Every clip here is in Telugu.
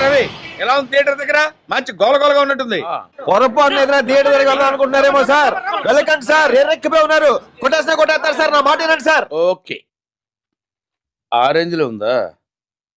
రవి ఎలా ఉంది థియేటర్ దగ్గర? మంచి గోలగోలగా ఉన్నట్టుంది. పొరపాటున ఏదైనా థియేటర్ దగ్గర వెళ్ళాలనుకుంటున్నారేమో సార్. వెళ్ళకండి సార్, ఎర్రెక్కిపోయి ఉన్నారు. కొట్టేస్తారు సార్, నా మాట వినండి సార్. ఓకే, ఆరెంజ్ లో ఉందా?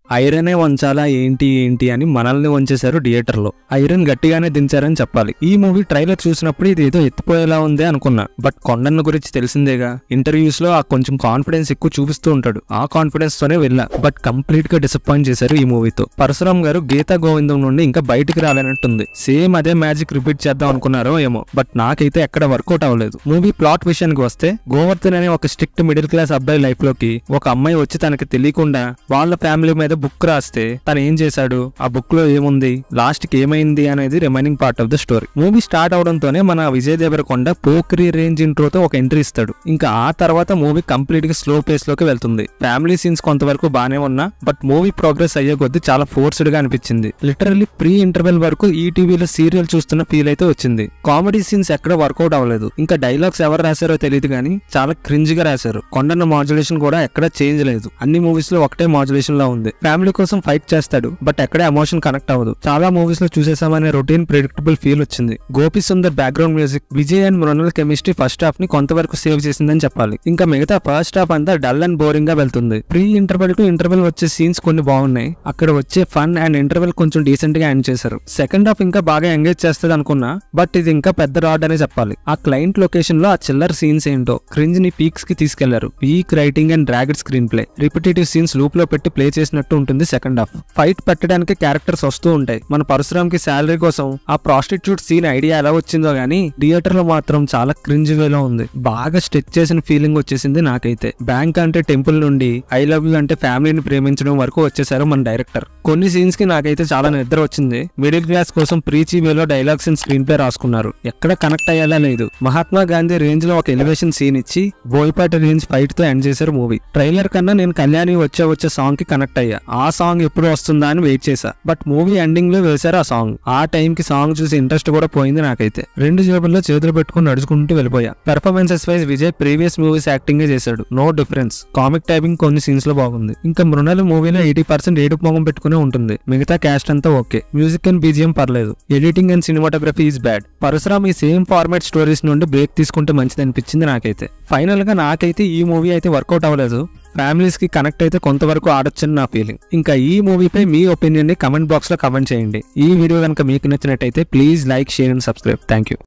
ఐరనే వంచాలా ఏంటి అని మనల్ని వంచేశారు థియేటర్ లో. ఐరన్ గట్టిగానే దించారని చెప్పాలి. ఈ మూవీ ట్రైలర్ చూసినప్పుడు ఇది ఏదో ఎత్తిపోయేలా ఉంది అనుకున్నా. బట్ కొండన్న గురించి తెలిసిందేగా, ఇంటర్వ్యూస్ లో ఆ కొంచెం కాన్ఫిడెన్స్ ఎక్కువ చూపిస్తూ ఉంటాడు. ఆ కాన్ఫిడెన్స్ తోనే వెళ్ళా. బట్ కంప్లీట్ గా డిసప్పాయింట్ చేశారు ఈ మూవీతో. పరశురామ్ గారు గీతా గోవిందం నుండి ఇంకా బయటికి రాలేనట్టుంది. సేమ్ అదే మ్యాజిక్ రిపీట్ చేద్దాం అనుకున్నారో ఏమో, బట్ నాకైతే ఎక్కడ వర్కౌట్ అవ్వలేదు. మూవీ ప్లాట్ విషయానికి వస్తే, గోవర్ధన్ అనే ఒక స్ట్రిక్ట్ మిడిల్ క్లాస్ అబ్బాయి లైఫ్ లోకి ఒక అమ్మాయి వచ్చి తనకి తెలియకుండా వాళ్ళ ఫ్యామిలీ మీద బుక్ రాస్తే తను ఏం చేశాడు, ఆ బుక్ లో ఏముంది, లాస్ట్ కి ఏమైంది అనేది remaining part of the story. Movie start అవడంతోనే మన విజయ్ దేవరకొండ పోక్రీ రేంజ్ ఇంట్రోతో ఒక ఎంట్రీ ఇస్తాడు. ఇంకా ఆ తర్వాత మూవీ కంప్లీట్ గా స్లో పేస్ లోకి వెళ్తుంది. ఫ్యామిలీ సీన్స్ కొంతవరకు బానే ఉన్నా, బట్ మూవీ ప్రోగ్రెస్ అయ్యే కొద్దీ చాలా ఫోర్స్డ్ గా అనిపించింది. లిటరల్లీ ప్రీ ఇంటర్వెల్ వరకు ఈటీవీలో సీరియల్ చూస్తున్న ఫీల్ అయితే వచ్చింది. కామెడీ సీన్స్ ఎక్కడ వర్కౌట్ అవ్వలేదు. ఇంకా డైలాగ్స్ ఎవరు రాశారో తెలియదు కానీ చాలా క్రింజ్ గా రాశారు. కొండన్న మాడ్యులేషన్ కూడా ఎక్కడ చేంజ్ లేదు. అన్ని మూవీస్ లో ఒకటే మాడ్యులేషన్ లా ఉంది. ఫ్యామిలీ కోసం ఫైట్ చేస్తాడు, బట్ ఎక్కడే ఎమోషన్ కనెక్ట్ అవ్వదు. చాలా మూవీస్ లో చూసేసామనే రొటీన్ ప్రెడిక్టబుల్ ఫీల్ వచ్చింది. Gopi Sundar background music, Vijay and Mrunal chemistry first half ని కొంతవరకు సేవ్ చేసిందని చెప్పాలి. ఇంకా మిగతా ఫస్ట్ హాఫ్ అంతా డల్ అండ్ బోరింగ్ గా వెళ్తుంది. ప్రీ ఇంటర్వెల్ టు ఇంటర్వెల్ వచ్చే సీన్స్ కొన్ని బాగున్నాయి. అక్కడ వచ్చే ఫన్ అండ్ ఇంటర్వెల్ కొంచెం డీసెంట్ గా ఎండ్ చేశారు. సెకండ్ హాఫ్ ఇంకా బాగా ఎంగేజ్ చేస్తుంది అనుకున్నా, బట్ ఇది ఇంకా పెద్ద రాడ్ అనే చెప్పాలి. ఆ క్లయింట్ లొకేషన్ లో ఆ చిల్లర్ సీన్స్ ఏంటో క్రింజ్ ని పీక్స్ కి తీసుకెళ్లారు. Weak writing and dragged screenplay, repetitive scenes loop లో పెట్టి ప్లే చేసినట్టు ఉంటుంది సెకండ్ హాఫ్. ఫైట్ పెట్టడానికి క్యారెక్టర్స్ వస్తూ ఉంటాయి. మన పరశురామ్ కి శాలరీ కోసం ఆ ప్రాస్టిట్యూట్ సీన్ ఐడియా ఎలా వచ్చిందో గానీ థియేటర్ లో మాత్రం చాలా క్రింజ్ వేలో ఉంది. బాగా స్ట్రెచ్ చేసిన ఫీలింగ్ వచ్చేసింది నాకైతే. బ్యాంక్ అంటే టెంపుల్ నుండి ఐ లవ్ యూ అంటే ఫ్యామిలీని ప్రేమించడం వరకు వచ్చేసారు మన డైరెక్టర్. కొన్ని సీన్స్ కి నాకైతే చాలా నిద్ర వచ్చింది. మిడిల్ క్లాస్ కోసం ప్రీచీ వేలో డైలాగ్స్ అండ్ స్క్రీన్ ప్లే రాసుకున్నారు. ఎక్కడ కనెక్ట్ అయ్యేలా లేదు. మహాత్మా గాంధీ రేంజ్ లో ఒక ఎలివేషన్ సీన్ ఇచ్చి బోయపాటి రేంజ్ ఫైట్ తో ఎండ్ చేశారు మూవీ. ట్రైలర్ కన్నా నేను కళ్యాణి వచ్చే సాంగ్ కి కనెక్ట్ అయ్యా. ఆ సాంగ్ ఎప్పుడు వస్తుందా అని వెయిట్ చేశా. బట్ మూవీ ఎండింగ్ లో వేశారు ఆ సాంగ్. ఆ టైం కి సాంగ్ చూసి ఇంట్రెస్ట్ కూడా పోయింది నాకైతే. రెండు జేబుల్లో చేతులు పెట్టుకుని నడుచుకుంటూ వెళ్ళిపోయా. Performances wise Vijay previous movies acting చేశాడు. No difference. కామిక్ టైపింగ్ కొన్ని సీన్స్ లో బాగుంది. ఇంకా మృణాల్ మూవీలో 80% ఏడుపు మొగం పెట్టుకునే ఉంటుంది. మిగతా క్యాస్ట్ అంతా ఓకే. మ్యూజిక్ అండ్ బీజిఎం పర్లేదు. Editing and cinematography is bad. Parasuram ఈ సేమ్ ఫార్మాట్ స్టోరీస్ నుండి బ్రేక్ తీసుకుంటే మంచిది అనిపించింది నాకైతే. ఫైనల్ గా నాకైతే ఈ మూవీ అయితే వర్కౌట్ అవ్వలేదు. ఫ్యామిలీస్ కి కనెక్ట్ అయితే కొంతవరకు ఆడొచ్చని నా ఫీలింగ్. ఇంకా ఈ మూవీపై మీ ఒపీనియన్ ని కమెంట్ బాక్స్ లో కమెంట్ చేయండి. ఈ వీడియో కనుక మీకు నచ్చినట్టయితే please like, share and subscribe. Thank you.